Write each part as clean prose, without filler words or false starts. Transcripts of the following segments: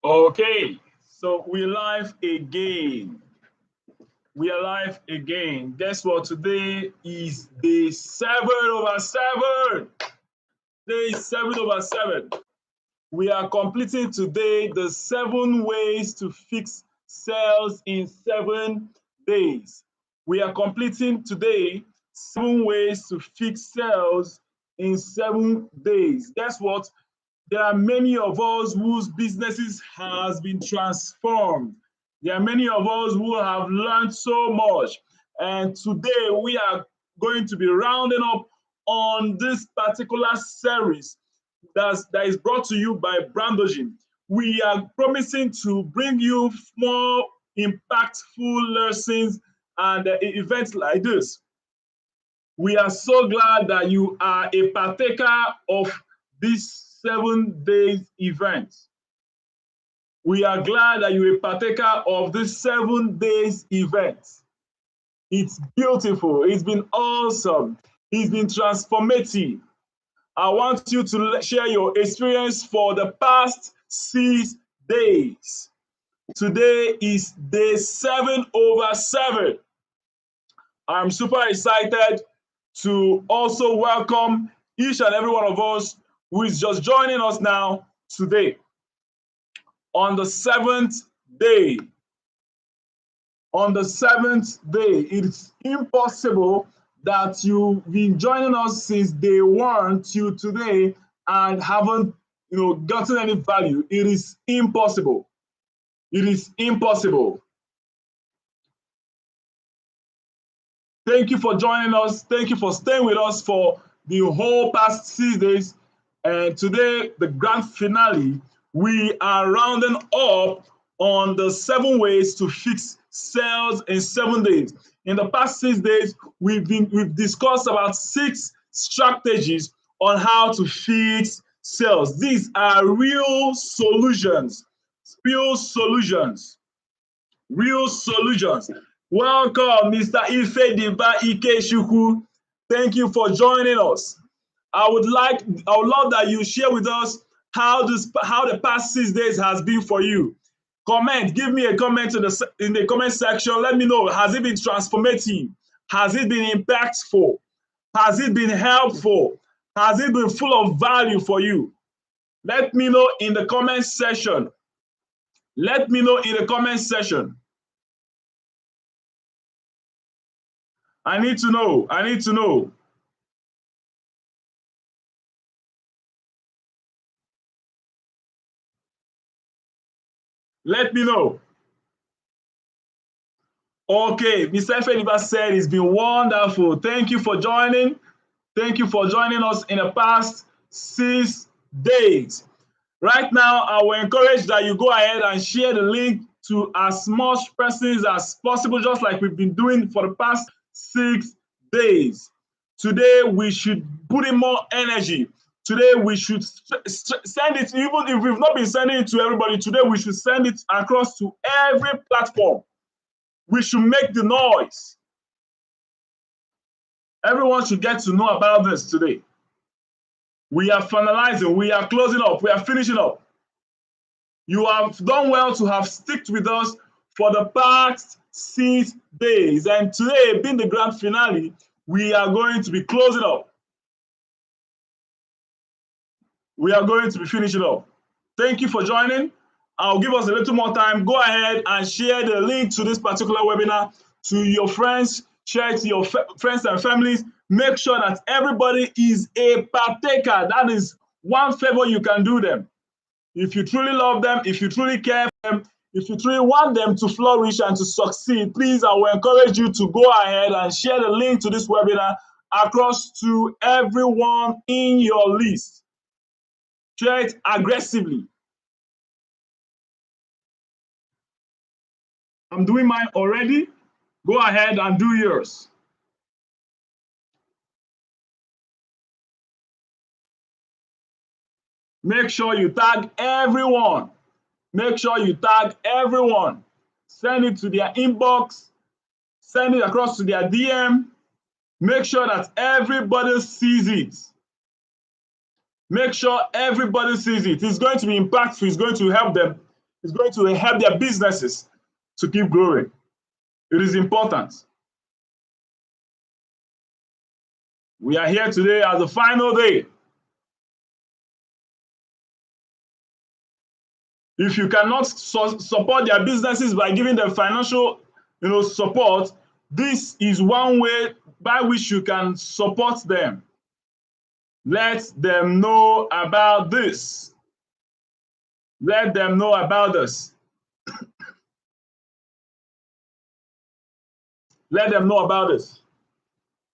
Okay, so we're live again. We are live again. Guess what? Today is day 7/7. Day 7/7. We are completing today the 7 ways to fix cells in 7 days. We are completing today 7 ways to fix cells in 7 days. Guess what? There are many of us whose businesses has been transformed. There are many of us who have learned so much. And today we are going to be rounding up on this particular series that is brought to you by Brandogen. We are promising to bring you more impactful lessons and events like this. We are so glad that you are a partaker of this 7 days event. We are glad that you're a partaker of this 7 days event. It's beautiful. It's been awesome. It's been transformative. I want you to share your experience for the past 6 days. Today is day 7/7. I'm super excited to also welcome each and every one of us who is just joining us now today on the 7th day. On the 7th day, it's impossible that you've been joining us since day 1 till today and haven't gotten any value. It is impossible. It is impossible. Thank you for joining us. Thank you for staying with us for the whole past 6 days. And today, the grand finale, we are rounding up on the 7 ways to fix cells in 7 days. In the past 6 days, we've discussed about 6 strategies on how to fix cells. These are real solutions. Real solutions. Real solutions. Welcome, Mr. Ifediba Ikechukwu. Thank you for joining us. I would love that you share with us how the past 6 days has been for you. Give me a comment in the comment section. Let me know, has it been transformative? Has it been impactful? Has it been helpful? Has it been full of value for you? Let me know in the comment section. Let me know in the comment section. I need to know. I need to know. Let me know. Okay, Mr. Ifediba said it's been wonderful. Thank you for joining. Thank you for joining us in the past 6 days. Right now, I will encourage that you go ahead and share the link to as much persons as possible, just like we've been doing for the past 6 days. Today, we should put in more energy. Today, we should send it, even if we've not been sending it to everybody, today we should send it across to every platform. We should make the noise. Everyone should get to know about this today. We are finalizing, we are closing up, we are finishing up. You have done well to have stuck with us for the past 6 days. And today, being the grand finale, we are going to be closing up. We are going to be finishing up. Thank you for joining. I'll give us a little more time. Go ahead and share the link to this particular webinar to your friends. Share it to your friends and families. Make sure that everybody is a partaker. That is one favor you can do them. If you truly love them, if you truly care for them, if you truly want them to flourish and to succeed, please, I will encourage you to go ahead and share the link to this webinar across to everyone in your list. Share it aggressively. I'm doing mine already. Go ahead and do yours. Make sure you tag everyone. Make sure you tag everyone. Send it to their inbox. Send it across to their DM. Make sure that everybody sees it. Make sure everybody sees it. It's going to be impactful. It's going to help them. It's going to help their businesses to keep growing. It is important. We are here today as the final day. If you cannot support their businesses by giving them financial, support, this is one way by which you can support them. Let them know about this. Let them know about this. Let them know about this.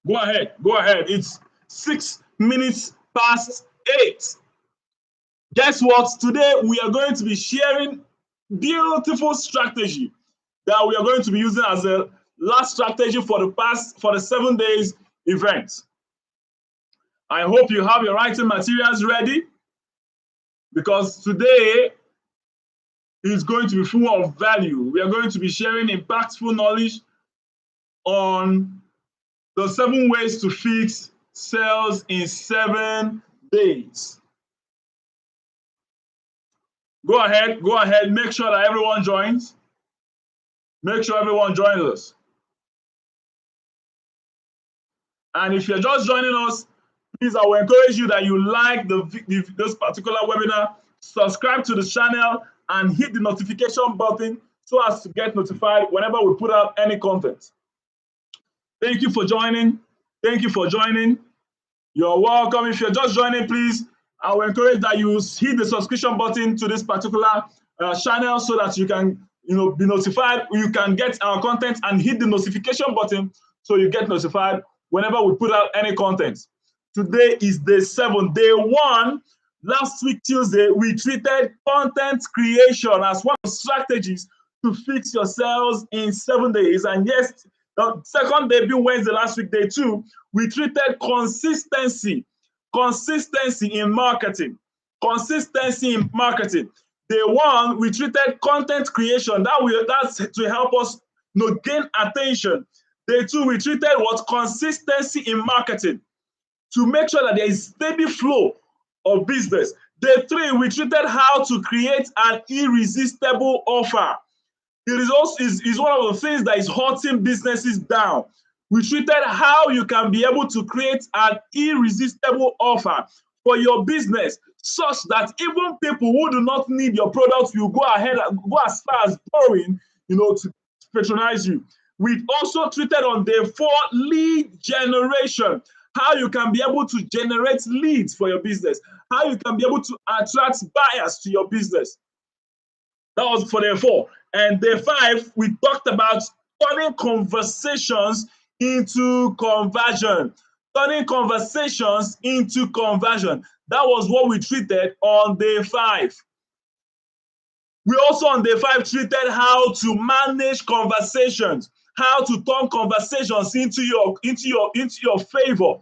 Go ahead. Go ahead. It's 6 minutes past 8. Guess what? Today we are going to be sharing beautiful strategy that we are going to be using as a last strategy for the 7 days event. I hope you have your writing materials ready, because today is going to be full of value. We are going to be sharing impactful knowledge on the 7 ways to fix sales in 7 days. Go ahead, make sure that everyone joins. Make sure everyone joins us. And if you're just joining us, please, I will encourage you that you like this particular webinar, subscribe to the channel, and hit the notification button so as to get notified whenever we put out any content. Thank you for joining. Thank you for joining. You're welcome. If you're just joining, please, I will encourage that you hit the subscription button to this particular channel so that you can be notified. You can get our content and hit the notification button so you get notified whenever we put out any content. Today is day 7. Day 1, last week Tuesday, we treated content creation as one of the strategies to fix your sales in 7 days. And yes, the second day being Wednesday last week, day 2, we treated consistency in marketing. Consistency in marketing. Day 1, we treated content creation. That's to help us gain attention. Day 2, we treated what? Consistency in marketing, to make sure that there is steady flow of business. Day 3, we treated how to create an irresistible offer. It is also is one of the things that is hurting businesses down. We treated how you can be able to create an irresistible offer for your business, such that even people who do not need your products will go ahead and go as far as borrowing, to patronize you. We also treated on day 4 lead generation, how you can be able to generate leads for your business, how you can be able to attract buyers to your business. That was for day 4. And day 5, we talked about turning conversations into conversion. Turning conversations into conversion. That was what we treated on day 5. We also on day 5 treated how to manage conversations, how to turn conversations into your favor.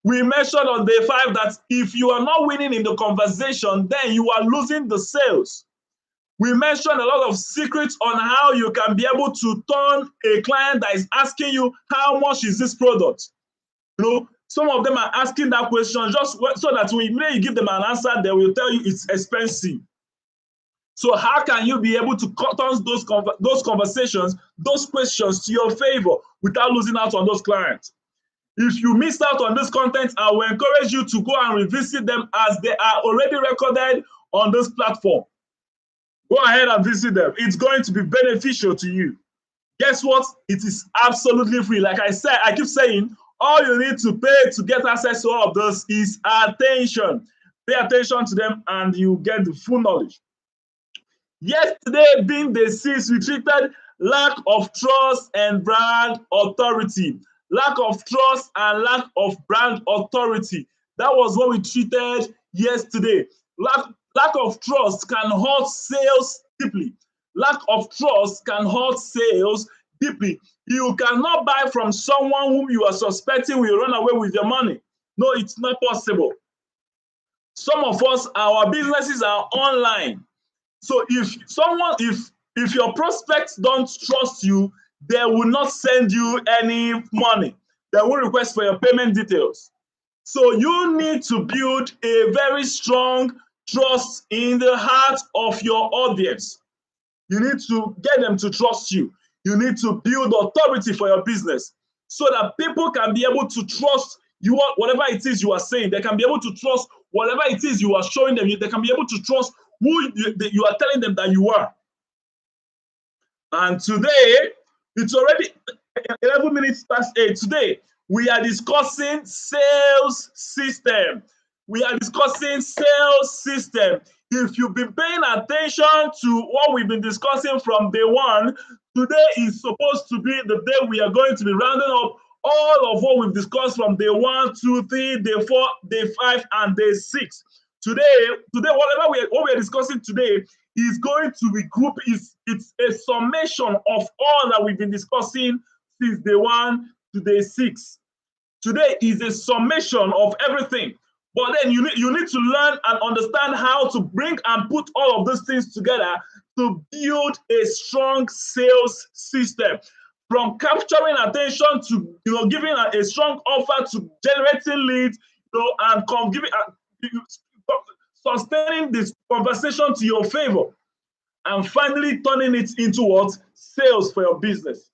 We mentioned on day 5 that if you are not winning in the conversation, then you are losing the sales. We mentioned a lot of secrets on how you can be able to turn a client that is asking you, how much is this product? Some of them are asking that question just so that when you give them an answer, they will tell you it's expensive. So how can you be able to turn those conversations, those questions to your favor without losing out on those clients? If you missed out on this content, I will encourage you to go and revisit them, as they are already recorded on this platform. Go ahead and visit them. It's going to be beneficial to you. Guess what? It is absolutely free. Like I said, I keep saying, all you need to pay to get access to all of this is attention. Pay attention to them and you get the full knowledge. Yesterday being day 6, we treated lack of trust and brand authority. Lack of trust and lack of brand authority. That was what we treated yesterday. Lack of trust can hurt sales deeply. Lack of trust can hurt sales deeply. You cannot buy from someone whom you are suspecting will run away with your money. No, it's not possible. Some of us, our businesses are online. So if your prospects don't trust you, they will not send you any money. They will request for your payment details. So you need to build a very strong trust in the heart of your audience. You need to get them to trust you. You need to build authority for your business so that people can be able to trust you, whatever it is you are saying. They can be able to trust whatever it is you are showing them. They can be able to trust who you are telling them that you are. And today, it's already 11 minutes past 8. Today, we are discussing sales system. We are discussing sales system. If you've been paying attention to what we've been discussing from day one, today is supposed to be the day we are going to be rounding up all of what we've discussed from day 1, 2, 3, day 4, day 5, and day 6. Today, what we are discussing today is going to regroup. It's a summation of all that we've been discussing since day 1 to day 6. Today is a summation of everything. But then you need to learn and understand how to bring and put all of those things together to build a strong sales system. From capturing attention to giving a strong offer to generating leads, and sustaining this conversation to your favor, and finally turning it into what? Sales for your business.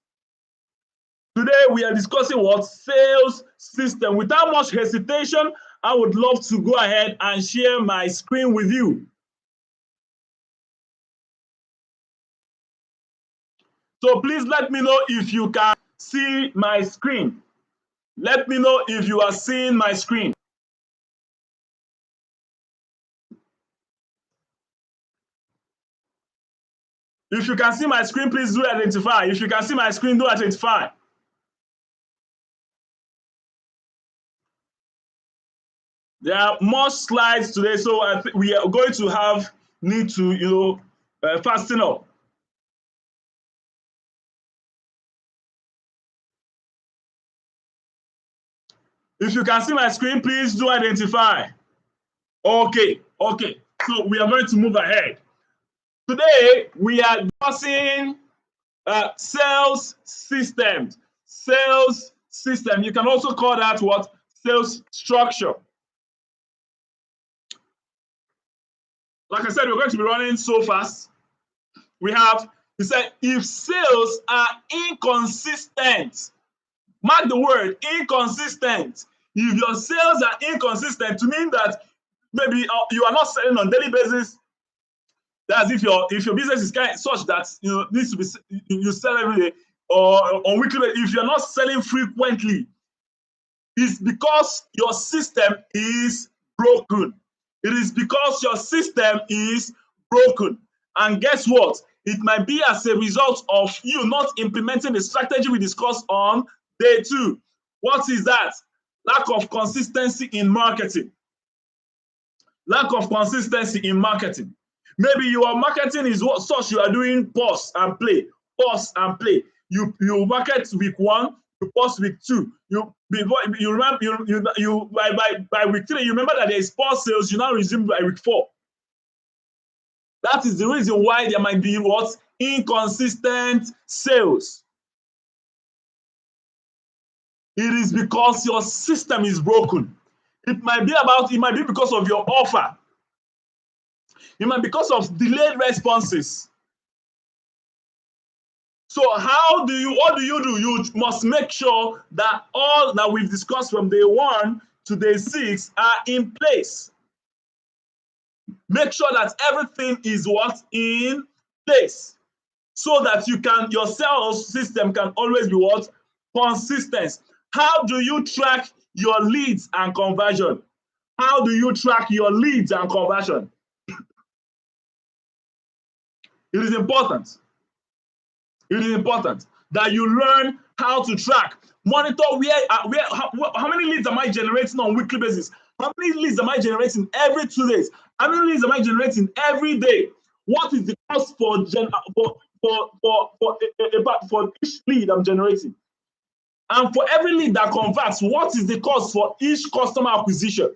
Today we are discussing what? Sales system. Without much hesitation, I would love to go ahead and share my screen with you. So please let me know if you can see my screen. Let me know if you are seeing my screen. If you can see my screen, please do identify. If you can see my screen, do identify. There are more slides today, so I think we are going to need to fasten up. If you can see my screen, please do identify. Okay. So we are going to move ahead. Today we are discussing sales systems. Sales system. You can also call that what? Sales structure. Like I said, we're going to be running so fast. He said, if sales are inconsistent, mark the word inconsistent. If your sales are inconsistent, to mean that maybe you are not selling on daily basis. That's if your business is kind of such that needs to be you sell every day or on weekly basis. If you're not selling frequently, it's because your system is broken. It is because your system is broken. And guess what? It might be as a result of you not implementing the strategy we discussed on day 2. What is that? Lack of consistency in marketing. Lack of consistency in marketing. Maybe your marketing is what such you are doing pause and play, pause and play. You market week 1, you pause week 2. You remember by week 3, you remember that there is pause sales, you now resume by week 4. That is the reason why there might be what? Inconsistent sales. It is because your system is broken. It might be because of your offer. It might be because of delayed responses. So what do you do? You must make sure that all that we've discussed from day 1 to day 6 are in place. Make sure that everything is in place, so that your sales system can always be consistent. How do you track your leads and conversion? How do you track your leads and conversion? It is important. It is important that you learn how to track, monitor how many leads am I generating on a weekly basis? How many leads am I generating every 2 days? How many leads am I generating every day? What is the cost for each lead I'm generating? And for every lead that converts, what is the cost for each customer acquisition?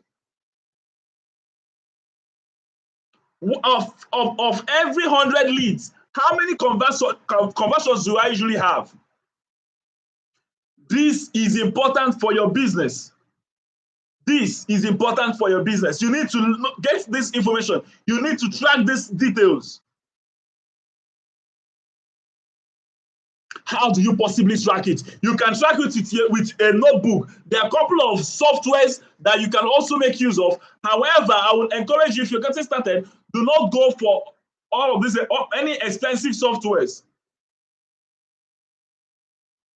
Of every 100 leads, how many conversions do I usually have? This is important for your business. This is important for your business. You need to get this information. You need to track these details. How do you possibly track it? You can track it with a notebook. There are a couple of softwares that you can also make use of. However, I would encourage you, if you're getting started, do not go for all of this, any expensive softwares.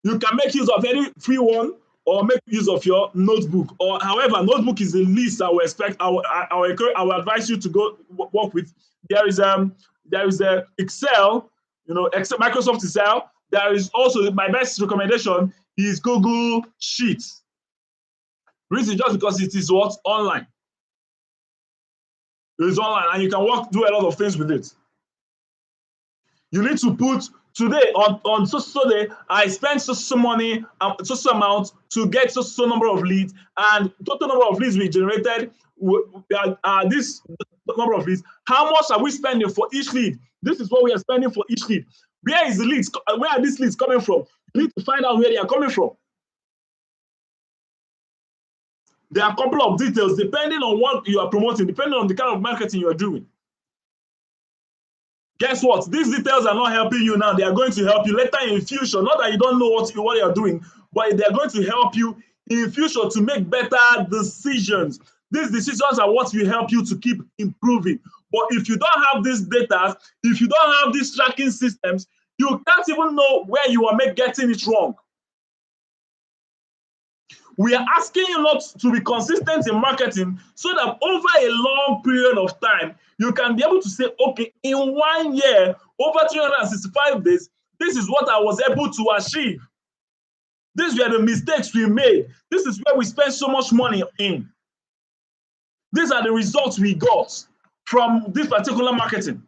You can make use of any free one or make use of your notebook. Or however, notebook is the least I will expect. I will advise you to go work with. There is a Excel, Excel, Microsoft Excel. There is also, my best recommendation is Google Sheets. Reason just because it is what? Online. It is online and you can do a lot of things with it. You need to put today on so day I spent so money, so amount to get so number of leads, and total number of leads we generated. This number of leads. How much are we spending for each lead? This is what we are spending for each lead. Where is the leads? Where are these leads coming from? You need to find out where they are coming from. There are a couple of details depending on what you are promoting, depending on the kind of marketing you are doing. Guess what? These details are not helping you now. They are going to help you later in future. Not that you don't know what you are doing, but they are going to help you in future to make better decisions. These decisions are what will help you to keep improving. But if you don't have this data, if you don't have these tracking systems, you can't even know where you are getting it wrong. We are asking you not to be consistent in marketing so that over a long period of time, you can be able to say, okay, in 1 year, over 365 days, this is what I was able to achieve. These were the mistakes we made. This is where we spent so much money in. These are the results we got from this particular marketing.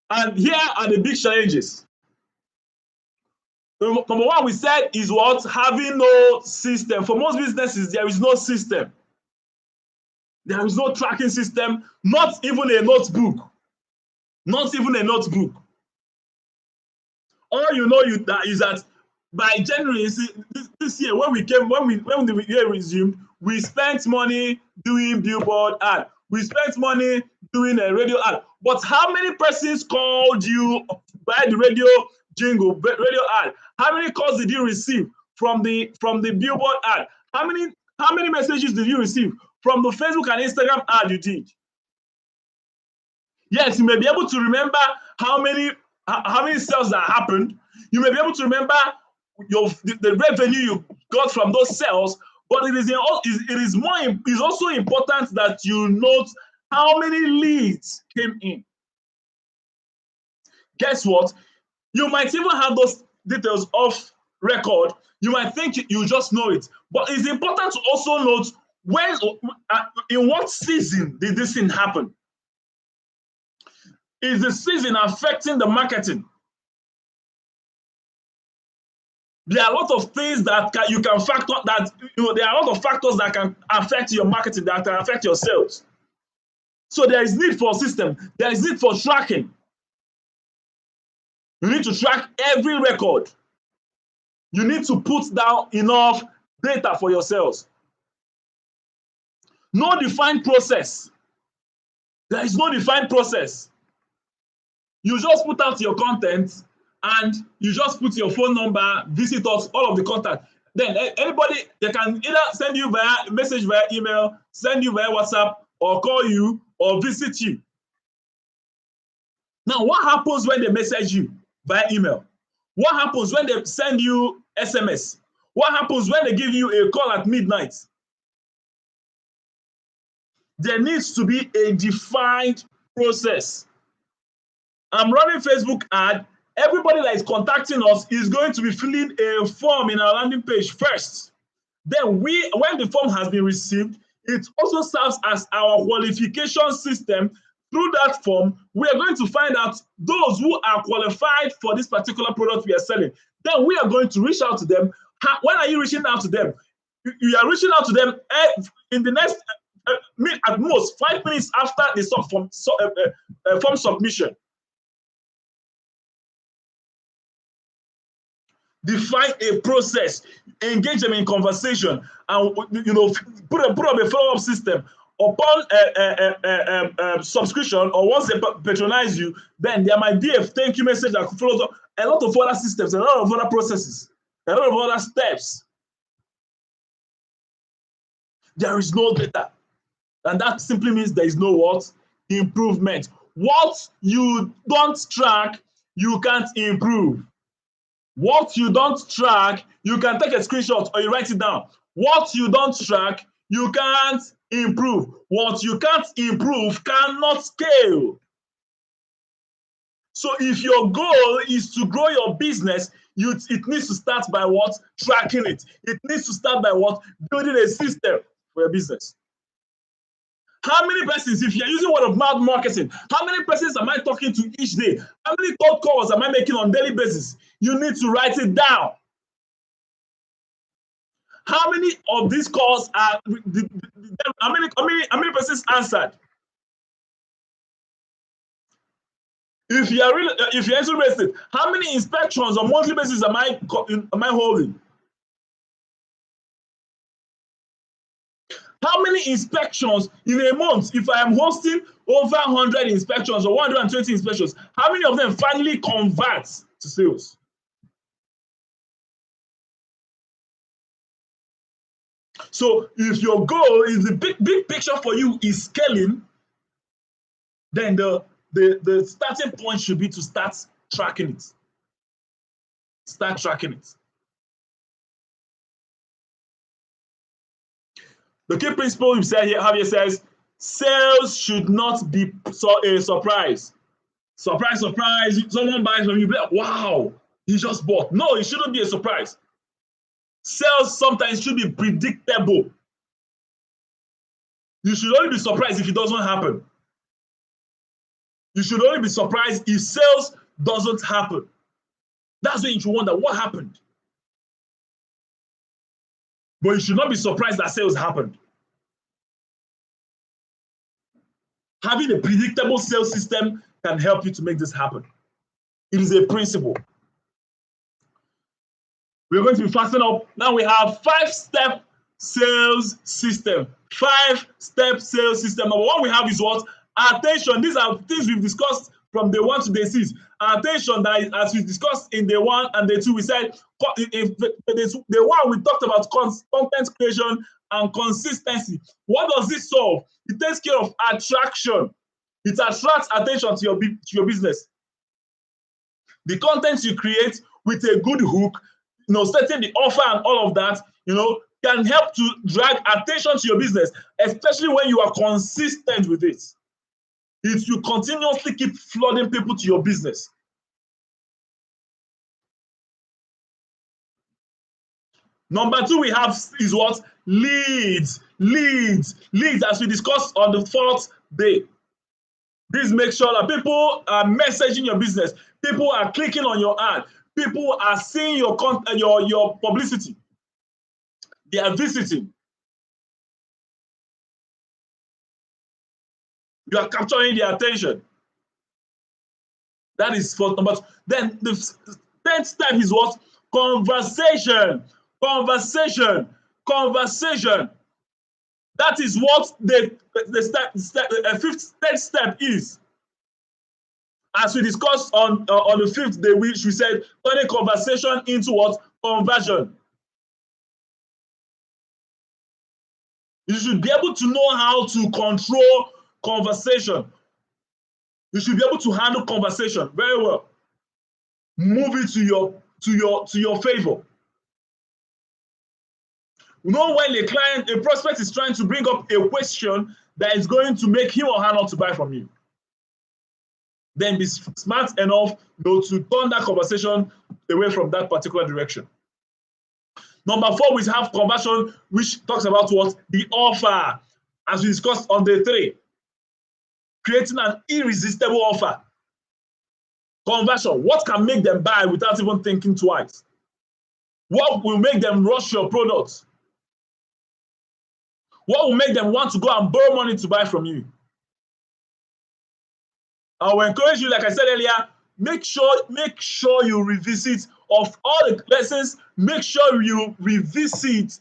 And here are the big challenges. Number one, we said, is what? Having no system. For most businesses, there is no system. There is no tracking system, not even a notebook. Not even a notebook. All you know is that by January this year, when the year resumed, we spent money doing billboard ad. We spent money doing a radio ad. But how many persons called you by the radio jingle, radio ad? How many calls did you receive from the billboard ad? How many messages did you receive from the Facebook and Instagram ad you did? Yes, you may be able to remember how many sales that happened. You may be able to remember the revenue you got from those sales, but it is also important that you note how many leads came in. Guess what? You might even have those details off record. You might think you just know it, but it's important to also note in what season did this thing happen? Is the season affecting the marketing? There are a lot of things that you can factor that, there are a lot of factors that can affect your marketing, that can affect your sales. So there is need for a system. There is need for tracking. You need to track every record. You need to put down enough data for your sales. No defined process. There is no defined process. You just put out your content and you just put your phone number, visit us, all of the contact. Then anybody, they can either send you via message via email, send you via WhatsApp, or call you, or visit you. Now, what happens when they message you via email? What happens when they send you SMS? What happens when they give you a call at midnight? There needs to be a defined process. I'm running Facebook ad. Everybody that is contacting us is going to be filling a form in our landing page first. Then when the form has been received, it also serves as our qualification system. Through that form, we are going to find out those who are qualified for this particular product we are selling. Then we are going to reach out to them. When are you reaching out to them? You are reaching out to them in the next, at most, 5 minutes after the form submission. Define a process, engage them in conversation, and put up a follow-up system. upon subscription, or once they patronize you, then there might be a thank you message that follows up. A lot of other systems, a lot of other processes, a lot of other steps. There is no data. And that simply means there is no what? Improvement. What you don't track, you can't improve. What you don't track, you can take a screenshot or you write it down. What you don't track, you can't improve. What you can't improve cannot scale. So if your goal is to grow your business, it needs to start by what? Tracking it. It needs to start by what? Building a system for your business. How many persons, if you're using word of mouth marketing, how many persons am I talking to each day? How many cold calls am I making on a daily basis? You need to write it down. How many of these calls are, how many persons answered? If you're interested, how many inspections on monthly basis am I holding? How many inspections in a month? If I am hosting over 100 inspections or 120 inspections, how many of them finally convert to sales? So if your goal is the big picture for you is scaling, then the starting point should be to start tracking it. Start tracking it. The key principle you said here, Javier says, sales should not be a surprise. Surprise, surprise. Someone buys from you, be like, wow, he just bought. No, it shouldn't be a surprise. Sales sometimes should be predictable. You should only be surprised if it doesn't happen. You should only be surprised if sales doesn't happen. That's when you should wonder what happened. But you should not be surprised that sales happened. Having a predictable sales system can help you to make this happen. It is a principle. We're going to be fastening up. Now we have 5-step sales system. 5-step sales system. Number one we have is what? Attention. These are things we've discussed from day 1 to day 6. Attention, that is, as we discussed in day 1 and day 2, we said if day 1 we talked about content creation and consistency. What does this solve? It takes care of attraction. It attracts attention to your business. The content you create with a good hook, setting the offer and all of that, can help to drag attention to your business, especially when you are consistent with it. If you continuously keep flooding people to your business. Number 2 we have is what? Leads, as we discussed on the 4th day. Please make sure that people are messaging your business. People are clicking on your ad. People are seeing your content, your publicity. They are visiting. You are capturing their attention. That is for number 2. Then the 10th step is what? Conversation. That is what the 5th step is. As we discussed on the 5th day, which we said turning conversation into what? Conversion. You should be able to know how to control conversation. You should be able to handle conversation very well. Move it to your favor. When a prospect is trying to bring up a question that is going to make him or her not to buy from you, then be smart enough to turn that conversation away from that particular direction. Number 4, we have conversion, which talks about what? The offer, as we discussed on day 3. Creating an irresistible offer. Conversion, what can make them buy without even thinking twice? What will make them rush your products? What will make them want to go and borrow money to buy from you? I will encourage you, like I said earlier, make sure you revisit of all the lessons. Make sure you revisit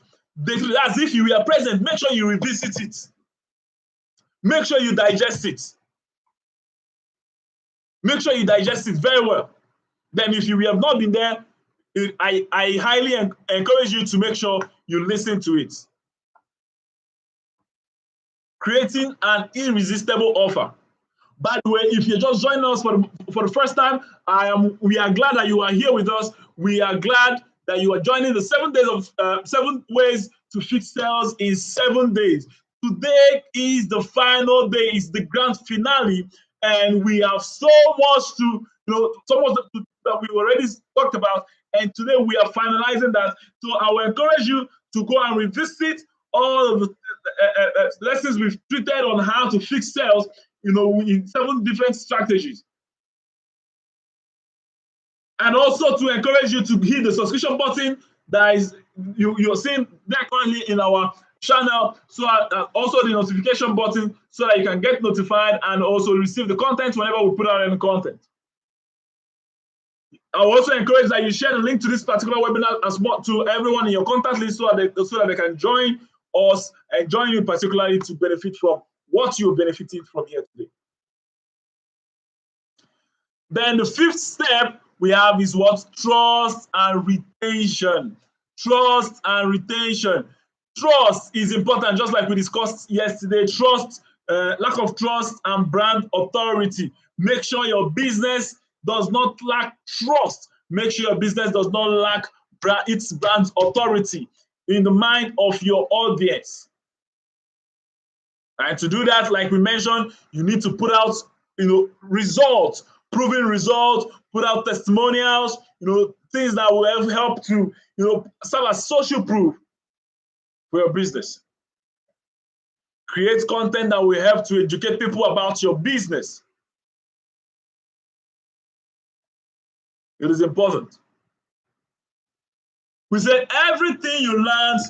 as if you were present. Make sure you revisit it. Make sure you digest it. Make sure you digest it very well. Then if you have not been there, I highly encourage you to make sure you listen to it. Creating an irresistible offer. By the way, if you're just joining us for the first time, we are glad that you are here with us. We are glad that you are joining the 7 days of 7 ways to fix sales in 7 days. Today is the final day, it's the grand finale, and we have so much so much that we already talked about, and today we are finalizing that. So I will encourage you to go and revisit all of the lessons we've treated on how to fix sales, in 7 different strategies. And also to encourage you to hit the subscription button that is you're seeing there currently in our channel, so also the notification button, so that you can get notified and also receive the content whenever we put out any content. I will also encourage that you share the link to this particular webinar as well to everyone in your contact list, so that they can join us and join you particularly to benefit from what you're benefiting from here today. Then the 5th step we have is what? Trust and retention. Trust and retention. Trust is important, just like we discussed yesterday. Trust, lack of trust and brand authority. Make sure your business does not lack trust. Make sure your business does not lack its brand authority in the mind of your audience. And to do that, like we mentioned, you need to put out, results, proven results, put out testimonials, things that will help to, serve as social proof for your business. Create content that will help to educate people about your business. It is important. We said everything you learned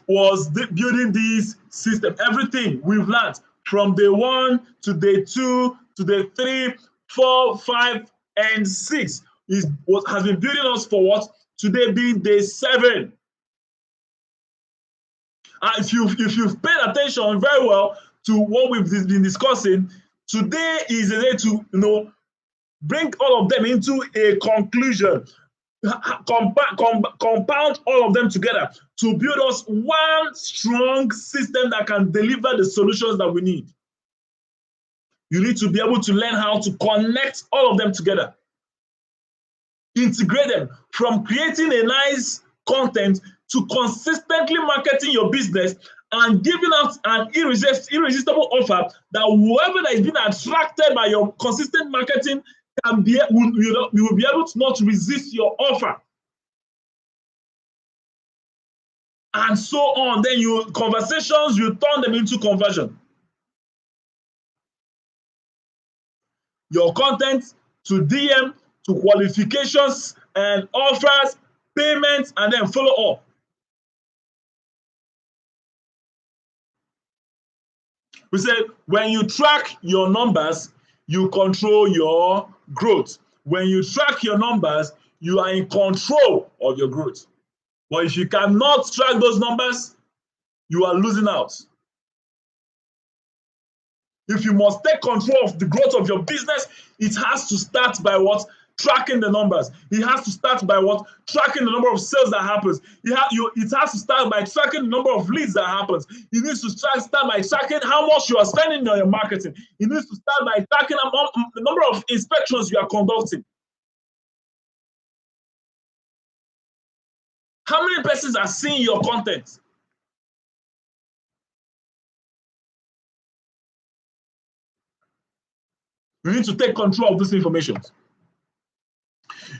was building this system. Everything we've learned from day 1 to day 2 to day 3, 4, 5, and 6 is what has been building us for what? Today being day 7. If you've paid attention very well to what we've been discussing, today is a day to bring all of them into a conclusion, compound all of them together to build us one strong system that can deliver the solutions that we need. You need to be able to learn how to connect all of them together, integrate them, from creating a nice content to consistently marketing your business and giving out an irresistible offer that whoever that is being attracted by your consistent marketing will be able to not resist your offer. And so on. Then you turn them into conversion. Your content to DM, to qualifications and offers, payments, and then follow up. We said when you track your numbers, you control your growth. When you track your numbers, you are in control of your growth. But if you cannot track those numbers, you are losing out. If you must take control of the growth of your business, it has to start by what? Tracking the numbers. It has to start by what? Tracking the number of sales that happens. It has to start by tracking the number of leads that happens. It needs to start by tracking how much you are spending on your marketing. It needs to start by tracking the number of inspections you are conducting. How many persons are seeing your content? You need to take control of this information.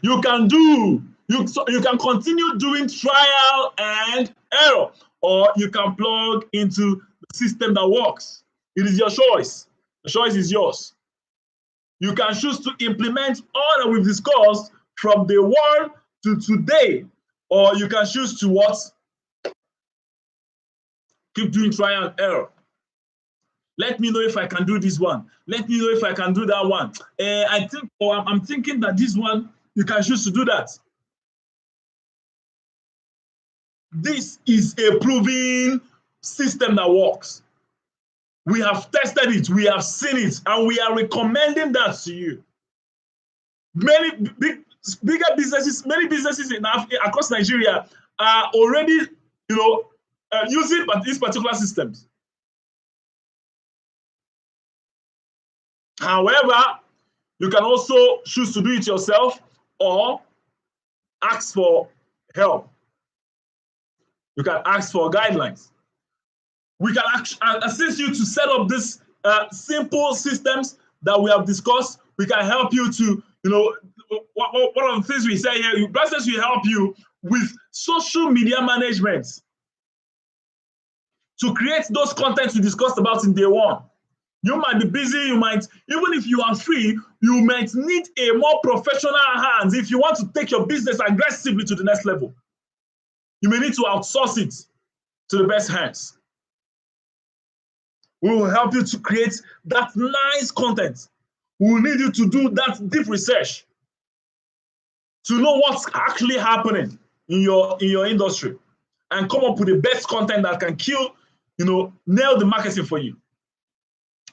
You can continue doing trial and error, or you can plug into the system that works. It is your choice. The choice is yours. You can choose to implement all that we've discussed from day 1 to today, or you can choose to what? Keep doing trial and error. Let me know if I can do this one. Let me know if I can do that one. I'm thinking that this one, you can choose to do that. This is a proven system that works. We have tested it, we have seen it, and we are recommending that to you. Many bigger businesses, many businesses across Nigeria are already, using these particular systems. However, you can also choose to do it yourself or ask for help. You can ask for guidelines. We can assist you to set up these simple systems that we have discussed. We can help you to, one of the things we say here, Blasters will help you with social media management to create those contents we discussed about in day one. You might be busy, even if you are free, you might need a more professional hands if you want to take your business aggressively to the next level. You may need to outsource it to the best hands. We will help you to create that nice content. We will need you to do that deep research to know what's actually happening in your industry and come up with the best content that can nail the marketing for you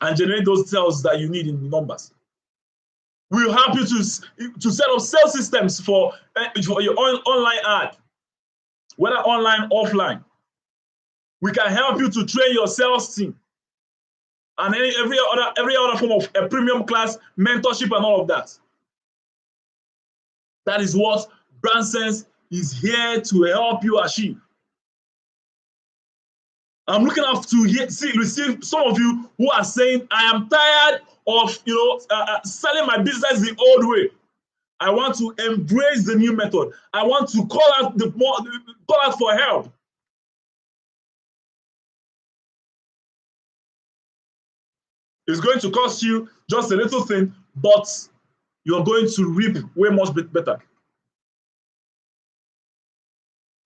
and generate those sales that you need in numbers. We will help you to set up sales systems for your online ad, whether online, offline. We can help you to train your sales team and every other form of a premium class, mentorship, and all of that. That is what BrandSense is here to help you achieve. I'm looking out to receive some of you who are saying, I am tired of selling my business the old way. I want to embrace the new method. I want to call out for help. It's going to cost you just a little thing, but you're going to reap way much better.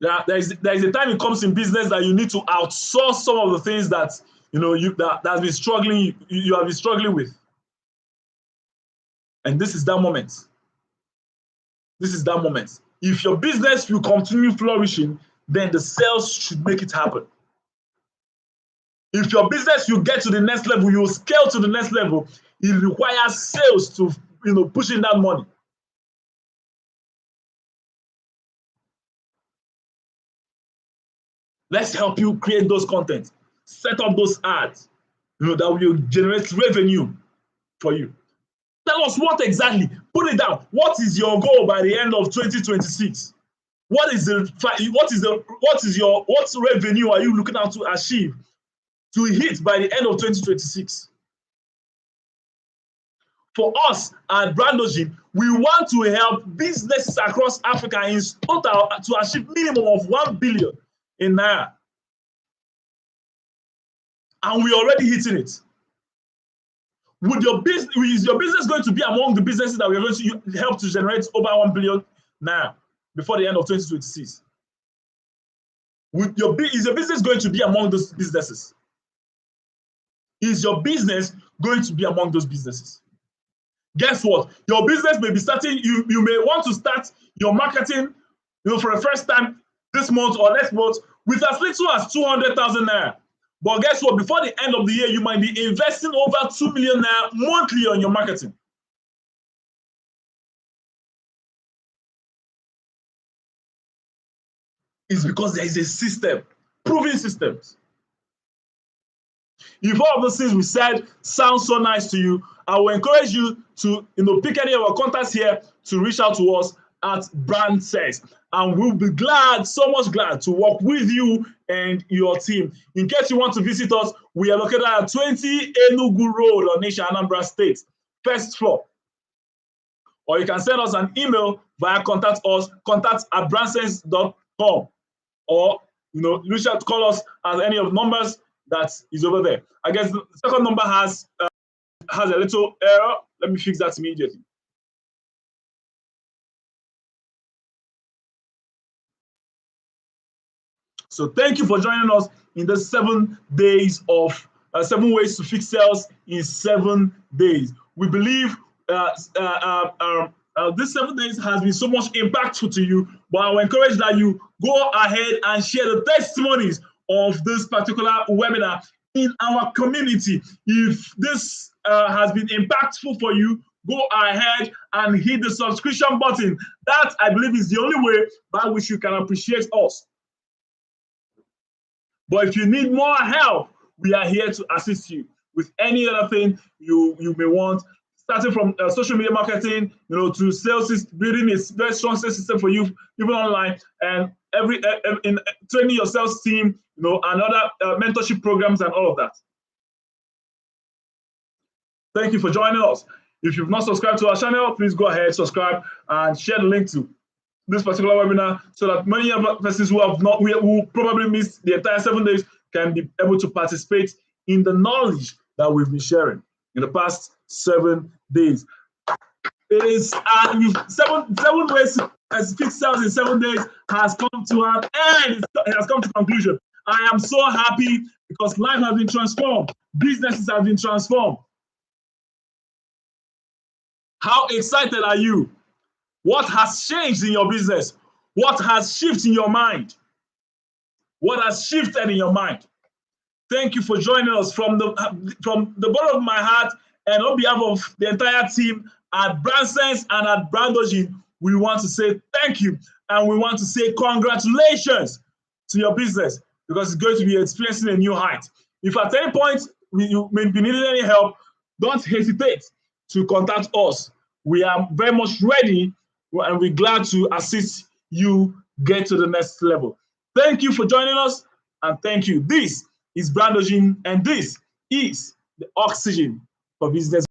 There is a time it comes in business that you need to outsource some of the things that that have been struggling, you have been struggling with. And this is that moment. This is that moment. If your business will continue flourishing, then the sales should make it happen. If your business you get to the next level, you will scale to the next level, it requires sales to push in that money. Let's help you create those content, set up those ads, that will generate revenue for you. Tell us what exactly, put it down. What is your goal by the end of 2026? What revenue are you looking out to achieve, to hit by the end of 2026? For us at Brandogene, we want to help businesses across Africa in total to achieve minimum of 1 billion in Naira. And we're already hitting it. Is your business going to be among the businesses that we're going to help to generate over 1 billion Naira before the end of 2026? Is your business going to be among those businesses? Is your business going to be among those businesses? Guess what? Your business may be starting, you may want to start your marketing for the first time this month or next month with as little as 200,000 Naira. But guess what? Before the end of the year, you might be investing over 2 million Naira monthly on your marketing. It's because there is a system, proven systems. If all of those things we said sound so nice to you, I will encourage you to pick any of our contacts here to reach out to us at BrandSense, and we'll be so much glad to work with you and your team. In case you want to visit us, we are located at 20 Enugu Road, Onitsha, Anambra State, first floor. Or you can send us an email via contact@brandsense.com, or reach out to call us at any of the numbers that is over there. I guess the second number has a little error. Let me fix that immediately. So thank you for joining us in the 7 days of 7 ways to fix sales in 7 days. We believe this 7 days has been so much impactful to you, but I will encourage that you go ahead and share the testimonies of this particular webinar in our community. If this has been impactful for you, go ahead and hit the subscription button. That, I believe, is the only way by which you can appreciate us. But if you need more help, we are here to assist you with any other thing you may want, starting from social media marketing, to sales, building a very strong sales system for you, even online, and in training your sales team, and other mentorship programs and all of that. Thank you for joining us. If you've not subscribed to our channel, please go ahead, subscribe, and share the link to this particular webinar so that many of the persons who probably missed the entire 7 days can be able to participate in the knowledge that we've been sharing in the past 7 days. It is 7 ways as fixed sales in 7 days has come to an end. It has come to conclusion. I am so happy because life has been transformed. Businesses have been transformed. How excited are you? What has changed in your business? What has shifted in your mind? What has shifted in your mind? Thank you for joining us from the bottom of my heart and on behalf of the entire team at BrandSense and at Brandogene. We want to say thank you and we want to say congratulations to your business because it's going to be experiencing a new height. If at any point you may be needing any help, don't hesitate to contact us. We are very much ready and we're glad to assist you get to the next level. Thank you for joining us and thank you. This is Brandogene and this is the oxygen for business.